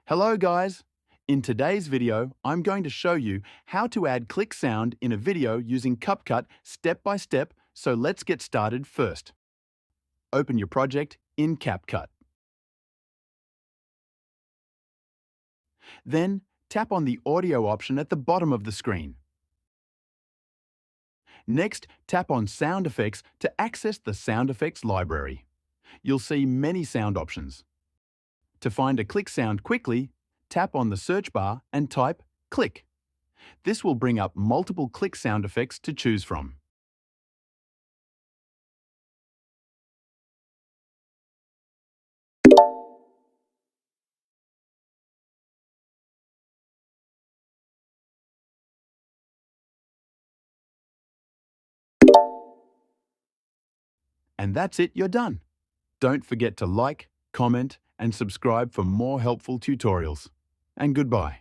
Hello guys! In today's video, I'm going to show you how to add click sound in a video using CapCut step by step, so let's get started first. Open your project in CapCut. Then, tap on the audio option at the bottom of the screen. Next, tap on Sound Effects to access the sound effects library. You'll see many sound options. To find a click sound quickly, tap on the search bar and type click. This will bring up multiple click sound effects to choose from. And that's it, you're done. Don't forget to like, comment, and subscribe for more helpful tutorials. And goodbye.